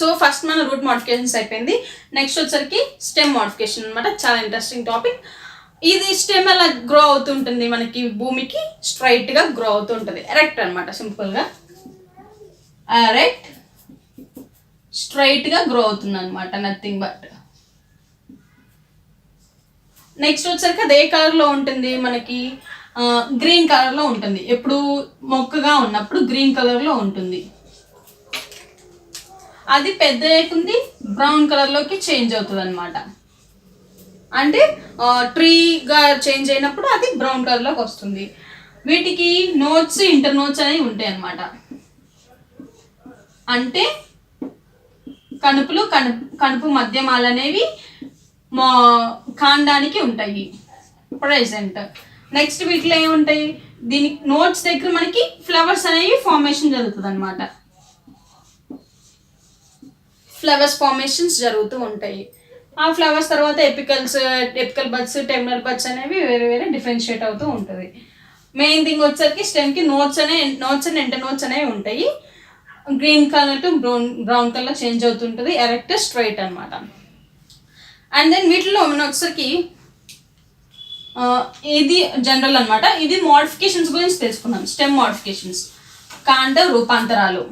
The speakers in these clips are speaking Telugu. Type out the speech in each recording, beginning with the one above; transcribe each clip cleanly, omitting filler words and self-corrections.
సో ఫస్ట్ మన రూట్ మోడిఫికేషన్స్ అయిపోయింది. నెక్స్ట్ వచ్చరికి స్టెమ్ మోడిఫికేషన్ అనమాట. చాలా ఇంట్రెస్టింగ్ టాపిక్. ఇది స్టెమ్ ఎలా గ్రో అవుతుంటుంది, మనకి భూమికి స్ట్రైట్గా గ్రో అవుతూ ఉంటుంది. ఎరెక్ట్ అనమాట, సింపుల్గా ఎరెక్ట్ స్ట్రైట్గా గ్రో అవుతుంది అనమాట, నథింగ్ బట్. నెక్స్ట్ వచ్చరికి అది ఏ కలర్లో ఉంటుంది, మనకి గ్రీన్ కలర్లో ఉంటుంది. ఎప్పుడు మొక్కగా ఉన్నప్పుడు గ్రీన్ కలర్లో ఉంటుంది. అది పెద్ద అయ్యేకుంది బ్రౌన్ కలర్లోకి చేంజ్ అవుతుంది అనమాట. అంటే ట్రీగా చేంజ్ అయినప్పుడు అది బ్రౌన్ కలర్లోకి వస్తుంది. వీటికి నోట్స్, ఇంటర్ నోట్స్ అనేవి ఉంటాయి అన్నమాట. అంటే కణుపు మధ్యమాలు అనేవి కాండానికి ఉంటాయి ప్రెజెంట్. నెక్స్ట్ వీటిలో ఏముంటాయి, దీనికి నోట్స్ దగ్గర మనకి ఫ్లవర్స్ అనేవి ఫార్మేషన్ జరుగుతుంది అనమాట. ఫ్లవర్స్ ఫార్మేషన్స్ జరుగుతూ ఉంటాయి. ఆ ఫ్లవర్స్ తర్వాత ఎపికల్ బడ్స్, టెర్మినల్ బడ్స్ అనేవి వేరే వేరే డిఫరెన్షియేట్ అవుతూ ఉంటుంది. మెయిన్ థింగ్ వచ్చేసరికి స్టెమ్కి నోట్స్ అండ్ ఇంటర్ నోట్స్ అనేవి ఉంటాయి. Green colour to brown colour change అవుతుంటుంది. ఎరెక్ట్, స్ట్రైట్ అనమాట. అండ్ దెన్ వీటిలో మనం వచ్చేసరికి ఇది జనరల్ అనమాట. ఇది మోడిఫికేషన్స్ గురించి తెలుసుకున్నాం. స్టెమ్ మోడిఫికేషన్స్, కాండ రూపాంతరాలు.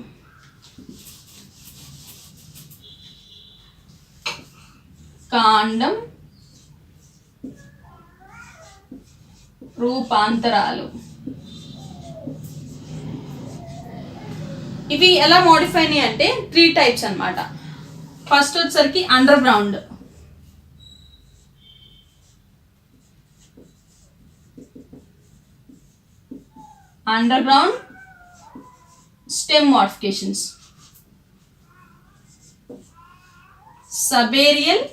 కాండం రూపాంతరాలు ఇవి ఎలా మోడిఫై అయినాయి అంటే 3 టైప్స్ అనమాట. ఫస్ట్ వచ్చేసరికి underground. Underground stem modifications. Subaerial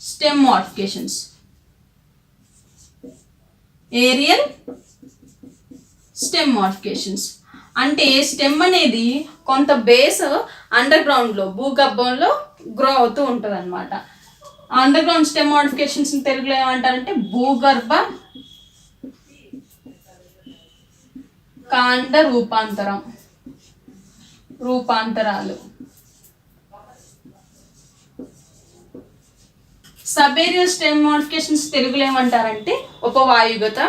stem modifications. Aerial stem modifications. అంటే స్టెమ్ అనేది కొంత బేస్ అండర్ గ్రౌండ్లో, భూగర్భంలో గ్రో అవుతూ ఉంటుంది అనమాట. అండర్ గ్రౌండ్ స్టెమ్ మోడిఫికేషన్స్ తెలుగులో ఏమంటారంటే భూగర్భ కాండ రూపాంతరాలు. సబేరియల్ స్టెమ్ మోడిఫికేషన్స్ తెలుగులో ఏమంటారంటే ఉపవాయుగత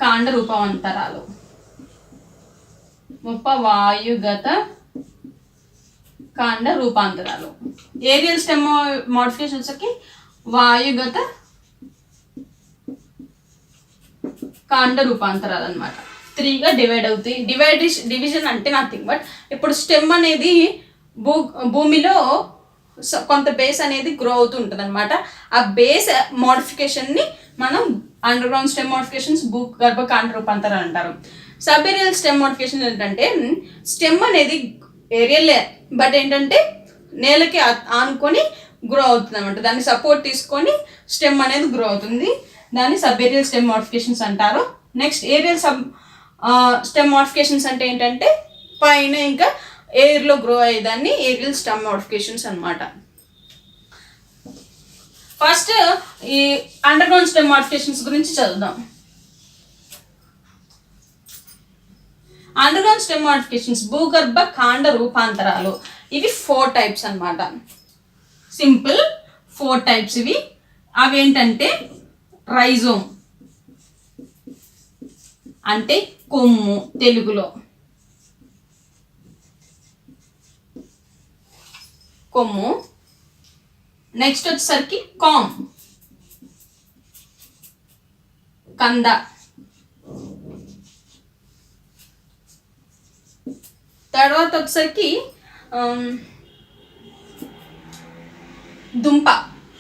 కాండ రూపాంతరాలు. ఉపవాయుగత కాండ రూపాంతరాలు. ఏరియల్ స్టెమ్ మోడిఫికేషన్స్కి వాయుగత కాండ రూపాంతరాలు అనమాట. 3గా డివైడ్ అవుతాయి. డివిజన్ అంటే నథింగ్ బట్, ఇప్పుడు స్టెమ్ అనేది భూమిలో కొంత బేస్ అనేది గ్రో అవుతూ ఉంటుంది అనమాట. ఆ బేస్ మోడిఫికేషన్ని మనం అండర్ గ్రౌండ్ స్టెమ్ మోడిఫికేషన్స్, భూగర్భ కాండ రూపాంతరాలు అంటారు. సబేరియల్ స్టెమ్ మోడిఫికేషన్ ఏంటంటే స్టెమ్ అనేది ఏరియల్ బట్ ఏంటంటే నేలకి ఆనుకొని గ్రో అవుతుంది అనమాట. దాన్ని సపోర్ట్ తీసుకొని స్టెమ్ అనేది గ్రో అవుతుంది. దాన్ని సబేరియల్ స్టెమ్ మోడిఫికేషన్స్ అంటారు. నెక్స్ట్ ఏరియల్ స్టెమ్ మోడిఫికేషన్స్ అంటే ఏంటంటే పైన ఇంకా ఎయిర్లో గ్రో అయ్యేదాన్ని ఏరియల్ స్టెమ్ మోడిఫికేషన్స్ అనమాట. ఫస్ట్ ఈ అండర్ గ్రౌండ్ స్టెమ్ మోడిఫికేషన్స్ గురించి చదువుదాం. అండర్ గ్రౌండ్ స్టెమ్ మోడిఫికేషన్స్ భూగర్భ కాండ రూపాంతరాలు. ఇవి 4 టైప్స్ అనమాట. సింపుల్ 4 టైప్స్ ఇవి. అవి ఏంటంటే రైజోమ్ అంటే కొమ్ము తెలుగులో, కొమ్ము. నెక్స్ట్ వచ్చేసరికి కామ్ కంద. తర్వాత వచ్చేసరికి దుంప,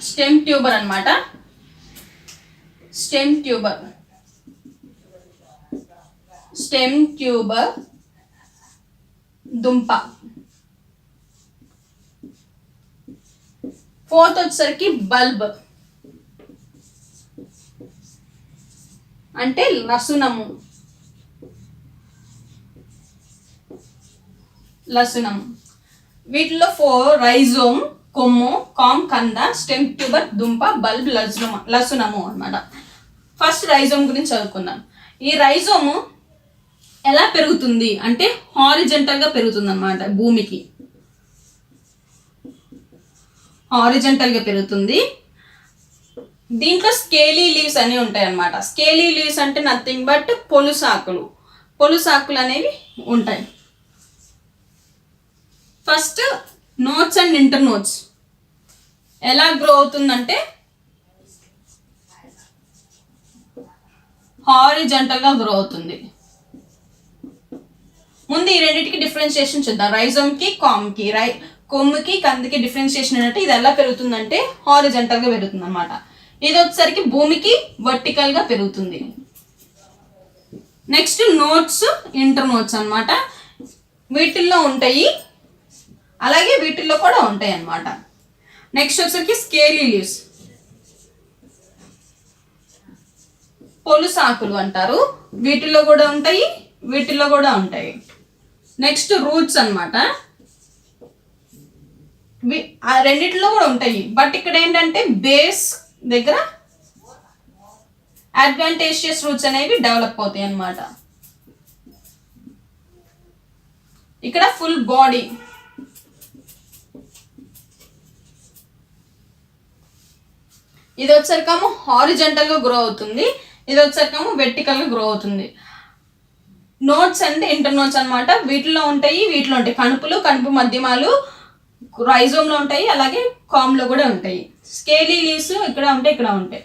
స్టెమ్ ట్యూబర్ అనమాట. స్టెమ్ ట్యూబర్ దుంప. 4th వచ్చేసరికి బల్బ్ అంటే లసునము. వీటిలో 4 రైజోమ్, కొమ్ము, కామ్, కంద, స్టెమ్ ట్యూబర్, దుంప, బల్బ్, లసునము అనమాట. ఫస్ట్ రైజోమ్ గురించి చదువుకుందాం. ఈ రైజోము ఎలా పెరుగుతుంది అంటే హారిజంటల్గా పెరుగుతుంది అనమాట. భూమికి హారిజంటల్గా పెరుగుతుంది. దీంట్లో స్కేలీ లీవ్స్ అనేవి ఉంటాయి అన్నమాట. స్కేలీ లీవ్స్ అంటే నథింగ్ బట్ పొలుసాకులు అనేవి ఉంటాయి. First notes and internodes notes ఎలా గ్రో అవుతుందంటే హారిజంటల్గా గ్రో అవుతుంది. ముందు ఈ రెండింటికి డిఫరెన్షియేషన్ చూద్దాం. రైజోమ్కి కామ్కి, కొమ్ముకి కందికి డిఫరెన్షియేషన్ ఏంటంటే ఇది ఎలా పెరుగుతుందంటే హారిజంటల్గా పెరుగుతుంది అనమాట. ఇది వచ్చేసరికి భూమికి వర్టికల్గా పెరుగుతుంది. నెక్స్ట్ నోట్స్, ఇంటర్ నోట్స్ అనమాట. వీటిల్లో ఉంటాయి, అలాగే వీటిల్లో కూడా ఉంటాయి అన్నమాట. నెక్స్ట్ వచ్చేసరికి స్కేలీ లీవ్స్, పొలుసాకులు అంటారు. వీటిల్లో కూడా ఉంటాయి, వీటిల్లో కూడా ఉంటాయి. నెక్స్ట్ రూట్స్ అనమాట. ఆ రెండిట్లో కూడా ఉంటాయి, బట్ ఇక్కడ ఏంటంటే బేస్ దగ్గర అడ్వాంటేజియస్ రూట్స్ అనేవి డెవలప్ అవుతాయి అన్నమాట. ఇక్కడ ఫుల్ బాడీ, ఇది వచ్చేసరికేమో హారిజంటల్గా గ్రో అవుతుంది, ఇది వచ్చేసరికేమో వెర్టికల్గా గ్రో అవుతుంది. నోట్స్ అంటే ఇంటర్ నోట్స్ అనమాట. వీటిలో ఉంటాయి, వీటిలో ఉంటాయి. కణుపు మధ్యమాలు రైజోమ్లో ఉంటాయి, అలాగే కామ్లో కూడా ఉంటాయి. స్కేలీ లీవ్స్ ఇక్కడ ఉంటాయి, ఇక్కడ ఉంటాయి.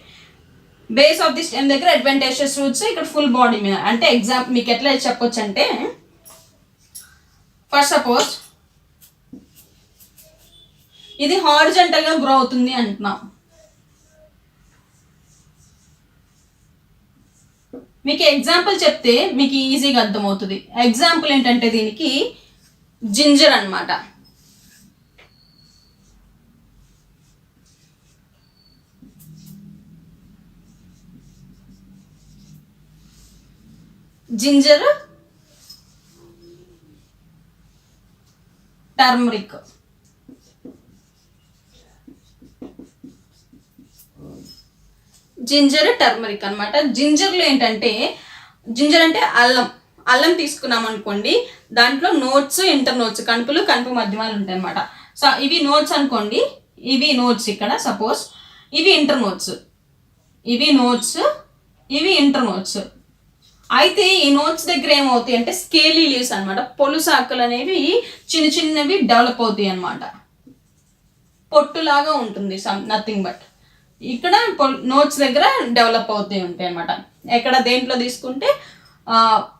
బేస్ ఆఫ్ ది స్టెమ్ దగ్గర అడ్వాంటేజియస్ రూట్స్, ఇక్కడ ఫుల్ బాడీ మీద. అంటే ఎగ్జాంపుల్ మీకు ఎట్లా చెప్పొచ్చు అంటే, ఫర్ సపోజ్ ఇది హారిజంటల్గా గ్రో అవుతుంది అంటున్నాం. మీకు ఎగ్జాంపుల్ చెప్తే మీకు ఈజీగా అర్థమవుతుంది. ఎగ్జాంపుల్ ఏంటంటే దీనికి జింజర్ అన్నమాట. Ginger, turmeric. జింజర్, టర్మరిక్ అనమాట. జింజర్లో ఏంటంటే, జింజర్ అంటే అల్లం తీసుకున్నాం అనుకోండి, దాంట్లో నోట్స్, ఇంటర్ నోట్స్, కణుపు మధ్యమాలు ఉంటాయి అనమాట. సో ఇవి నోట్స్ అనుకోండి, ఇవి నోట్స్. ఇక్కడ సపోజ్ ఇవి ఇంటర్ నోట్స్, ఇవి ఇంటర్ నోట్స్. అయితే ఈ నోట్స్ దగ్గర ఏమవుతాయి అంటే స్కేలీ లీవ్స్ అనమాట. పొలుసాకులు అనేవి చిన్నవి డెవలప్ అవుతాయి అనమాట. పొట్టులాగా ఉంటుంది, నథింగ్ బట్. ఇక్కడ నోట్స్ దగ్గర డెవలప్ అవుతూ ఉంటాయి అనమాట. ఎక్కడ దేంట్లో తీసుకుంటే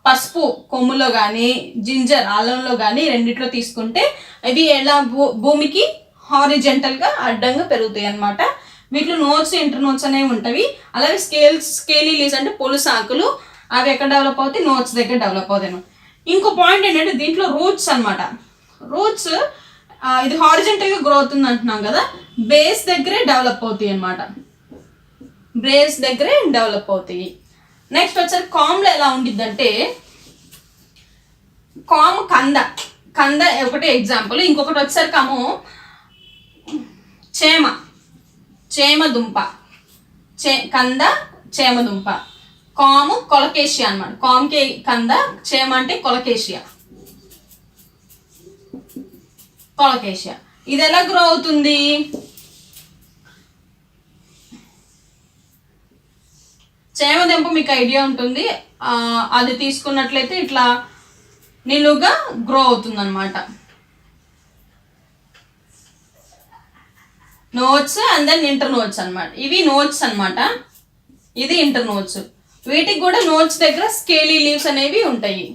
పసుపు కొమ్ములో కానీ, జింజర్ అల్లంలో కానీ, రెండిట్లో తీసుకుంటే ఇవి ఎలా భూమికి హారిజెంటల్గా అడ్డంగా పెరుగుతాయి అనమాట. వీటిలో నోట్స్, ఇంటర్ నోట్స్ అనేవి ఉంటాయి. అలాగే స్కేలీ లీవ్స్ అంటే పొలుసాకులు, అవి ఎక్కడ డెవలప్ అవుతాయి, నోట్స్ దగ్గర డెవలప్ అవుతాయి. ఇంకో పాయింట్ ఏంటంటే దీంట్లో రూట్స్ అనమాట. రూట్స్ ఇది హారిజెంటల్గా గ్రో అవుతుంది అంటున్నాం కదా, బేస్ దగ్గరే డెవలప్ అవుతాయి అన్నమాట. బేస్ దగ్గరే డెవలప్ అవుతాయి. నెక్స్ట్ వచ్చేసి కామ్లో ఎలా ఉండిద్ది అంటే, కామ్ కంద ఒకటి ఎగ్జాంపుల్. ఇంకొకటి వచ్చేసరికేమో చేమ దుంప, చేమ దుంప. కాము కొలకేషియా అన్నమాట. కామ్కి కంద, చేమ అంటే కొలకేషియా. ఇది ఎలా గ్రో అవుతుంది? చేమదుంప మీకు ఐడియా ఉంటుంది, అది తీసుకున్నట్లయితే ఇట్లా నిలువుగా గ్రో అవుతుంది అనమాట. నోట్స్ అండ్ దెన్ ఇంటర్ నోట్స్ అనమాట. ఇవి నోట్స్ అనమాట, ఇది ఇంటర్ నోట్స్. వీటికి కూడా నోట్స్ దగ్గర స్కేలీ లీవ్స్ అనేవి ఉంటాయి.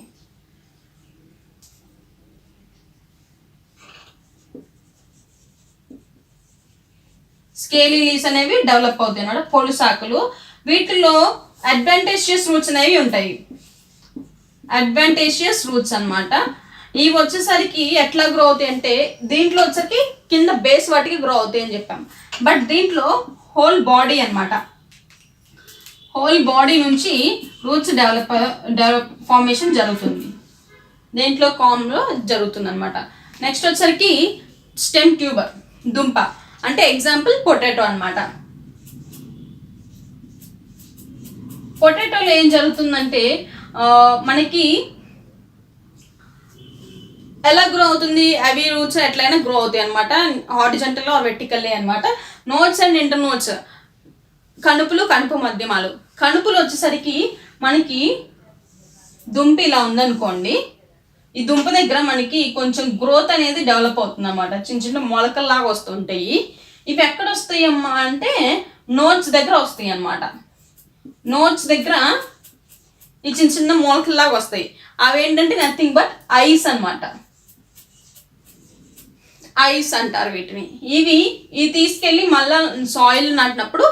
స్కేలీ లీవ్స్ అనేవి డెవలప్ అవుతాయి అన్నమాట, పొలుసాకులు. వీటిలో అడ్వాంటేజియస్ రూట్స్ అనేవి ఉంటాయి. అడ్వాంటేజియస్ రూట్స్ అనమాట. ఇవి వచ్చేసరికి ఎట్లా గ్రో అవుతాయి అంటే, దీంట్లో వచ్చేసరికి కింద బేస్ వాటికి గ్రో అవుతాయి అని చెప్పాం. బట్ దీంట్లో హోల్ బాడీ అనమాట. హోల్ బాడీ నుంచి రూట్స్ డెవలప్ ఫార్మేషన్ జరుగుతుంది. దీంట్లో కామ్లో జరుగుతుంది అనమాట. నెక్స్ట్ వచ్చేసరికి స్టెమ్ ట్యూబర్, దుంప. అంటే ఎగ్జాంపుల్ పొటాటో అనమాట. పొటాటోలో ఏం జరుగుతుందంటే, మనకి ఎలా గ్రో అవుతుంది, అవి రూట్స్ ఎట్లయినా గ్రో అవుతాయి అనమాట, హారిజాంటల్ ఆర్ వెర్టికల్లీ అనమాట. నోడ్స్ అండ్ ఇంటర్ నోడ్స్, కణుపులు, కణుపు మధ్యమాలు. కణుపులు వచ్చేసరికి మనకి దుంప ఇలా ఉందనుకోండి, ఈ దుంప దగ్గర మనకి కొంచెం గ్రోత్ అనేది డెవలప్ అవుతుంది అనమాట, చిన్న చిన్న మొలకల్లాగా వస్తుంటాయి. ఇవి ఎక్కడ వస్తాయి అమ్మా అంటే నోట్స్ దగ్గర వస్తాయి అన్నమాట. నోట్స్ దగ్గర ఈ చిన్న చిన్న మొలకల్లాగా వస్తాయి. అవి ఏంటంటే నథింగ్ బట్ ఐస్ అనమాట, ఐస్ అంటారు వీటిని. ఇవి తీసుకెళ్ళి మళ్ళీ సాయిల్ నాటినప్పుడు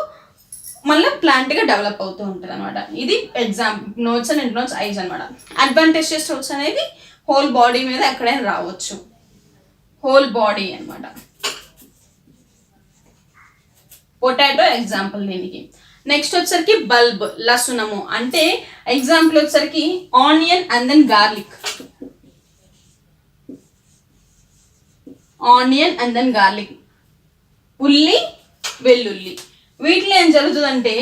మళ్ళీ ప్లాంట్గా డెవలప్ అవుతూ ఉంటుంది అనమాట. ఇది ఎగ్జాంపుల్ నోట్స్ అండ్ ఇంటర్ నోట్స్, ఐస్ అనమాట. అడ్వాంటేజెస్ రూట్స్ అనేవి హోల్ బాడీ మీద ఎక్కడైనా రావచ్చు, హోల్ బాడీ అనమాట. పొటాటో ఎగ్జాంపుల్ దీనికి. నెక్స్ట్ వచ్చేసరికి బల్బ్, లసునము అంటే ఎగ్జాంపుల్ వచ్చేసరికి onion and then garlic. Onion and then garlic, ఉల్లి, వెల్లుల్లి. వీటిలో ఏం జరుగుతుందంటే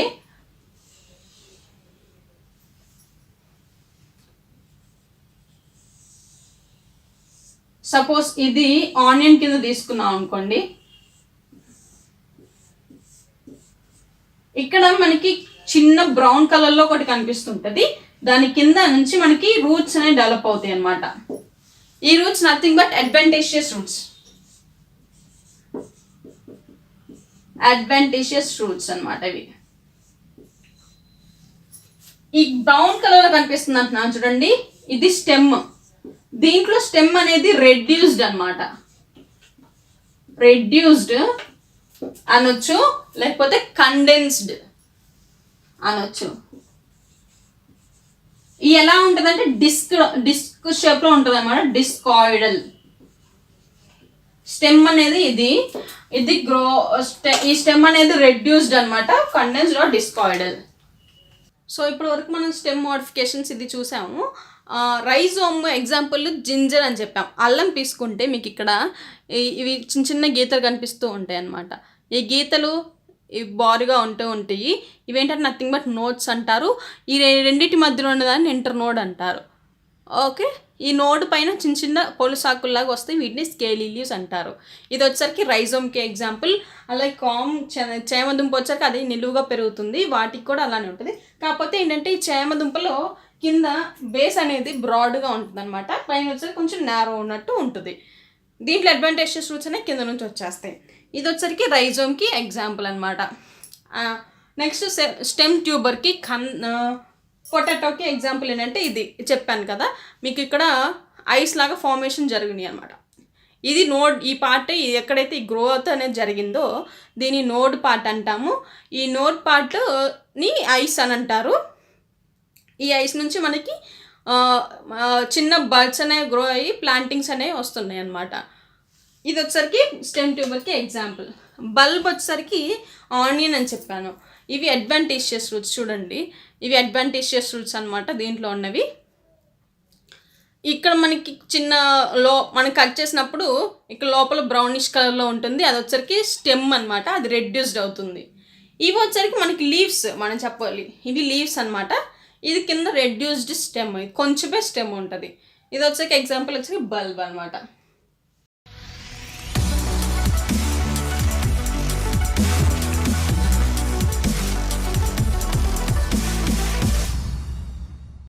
సపోజ్ ఇది ఆనియన్ కింద తీసుకున్నాం అనుకోండి, ఇక్కడ మనకి చిన్న బ్రౌన్ కలర్లో ఒకటి కనిపిస్తుంటుంది, దాని కింద నుంచి మనకి రూట్స్ అనేవి డెవలప్ అవుతాయి అనమాట. ఈ roots nothing but advantageous roots, advantageous roots అనమాట ఇవి. ఈ బ్రౌన్ కలర్ కనిపిస్తుంది అంటున్నాను చూడండి, ఇది స్టెమ్. దీంట్లో స్టెమ్ అనేది రెడ్యూస్డ్ అనమాట, రెడ్యూస్డ్ అనొచ్చు, లేకపోతే కండెన్స్డ్ అనొచ్చు. ఇది ఎలా ఉంటుందంటే డిస్క్ షేప్ లో ఉంటుంది అనమాట, డిస్కాయిడల్. స్టెమ్ అనేది ఇది ఈ స్టెమ్ అనేది రెడ్యూస్డ్ అనమాట, కండెన్స్డ్ ఆర్ డిస్కాయిడల్. సో ఇప్పుడు వరకు మనం స్టెమ్ మోడిఫికేషన్స్ ఇది చూసాము. రైజోమ్ ఎగ్జాంపుల్ జింజర్ అని చెప్పాం. అల్లం తీసుకుంటే మీకు ఇక్కడ ఇవి చిన్న చిన్న గీతలు కనిపిస్తూ ఉంటాయి అన్నమాట. ఈ గీతలు ఇవి బారుగా ఉంటాయి. ఇవేంటంటే నథింగ్ బట్ నోడ్స్ అంటారు. ఈ రెండింటి మధ్యలో ఉన్నదాన్ని ఇంటర్ నోడ్ అంటారు. ఓకే, ఈ నోడ్ పైన చిన్న చిన్న పొలుసాకుల్లాగా వస్తాయి, వీటిని స్కేలీ లీవ్స్ అంటారు. ఇది వచ్చరికి రైజోమ్కి ఎగ్జాంపుల్. అలాగే చేమదుంప వచ్చరికి అది నిలువుగా పెరుగుతుంది, వాటికి కూడా అలానే ఉంటుంది. కాకపోతే ఏంటంటే ఈ చేమదుంపలో కింద బేస్ అనేది బ్రాడ్గా ఉంటుంది అనమాట, పైన వచ్చరికి కొంచెం నేరో ఉన్నట్టు ఉంటుంది. దీంట్లో అడ్వాంటేజెస్ రూట్స్ అనేవి కింద నుంచి వచ్చేస్తాయి. ఇది వచ్చరికి రైజోమ్కి ఎగ్జాంపుల్ అనమాట. నెక్స్ట్ స్టెమ్ ట్యూబర్కి పొటాటోకి ఎగ్జాంపుల్ ఏంటంటే ఇది చెప్పాను కదా మీకు, ఇక్కడ ఐస్ లాగా ఫార్మేషన్ జరిగినాయి అనమాట. ఇది నోడ్, ఈ పార్ట్ ఎక్కడైతే ఈ గ్రోత్ అనేది జరిగిందో దీని నోడ్ పార్ట్ అంటాము. ఈ నోడ్ పార్ట్ని ఐస్ అని అంటారు. ఈ ఐస్ నుంచి మనకి చిన్న బర్డ్స్ అనేవి గ్రో అయ్యి ప్లాంటింగ్స్ అనేవి వస్తున్నాయి అన్నమాట. ఇది వచ్చరికి స్టెమ్ ట్యూబర్కి ఎగ్జాంపుల్. బల్బ్ వచ్చరికి ఆనియన్ అని చెప్పాను. ఇవి అడ్వాంటేజియస్ రూట్స్, చూడండి ఇవి అడ్వాంటేజియస్ రూట్స్ అనమాట. దీంట్లో ఉన్నవి ఇక్కడ మనకి మనం కట్ చేసినప్పుడు ఇక్కడ లోపల బ్రౌనిష్ కలర్లో ఉంటుంది, అది వచ్చరికి స్టెమ్ అనమాట, అది రెడ్యూస్డ్ అవుతుంది. ఇవి వచ్చరికి మనకి లీవ్స్, మనం చెప్పాలి ఇవి లీవ్స్ అనమాట. ఇది కింద రెడ్యూస్డ్ స్టెమ్, ఇది కొంచెమే స్టెమ్ ఉంటుంది. ఇది వచ్చరికి ఎగ్జాంపుల్ వచ్చరికి బల్బ్ అనమాట.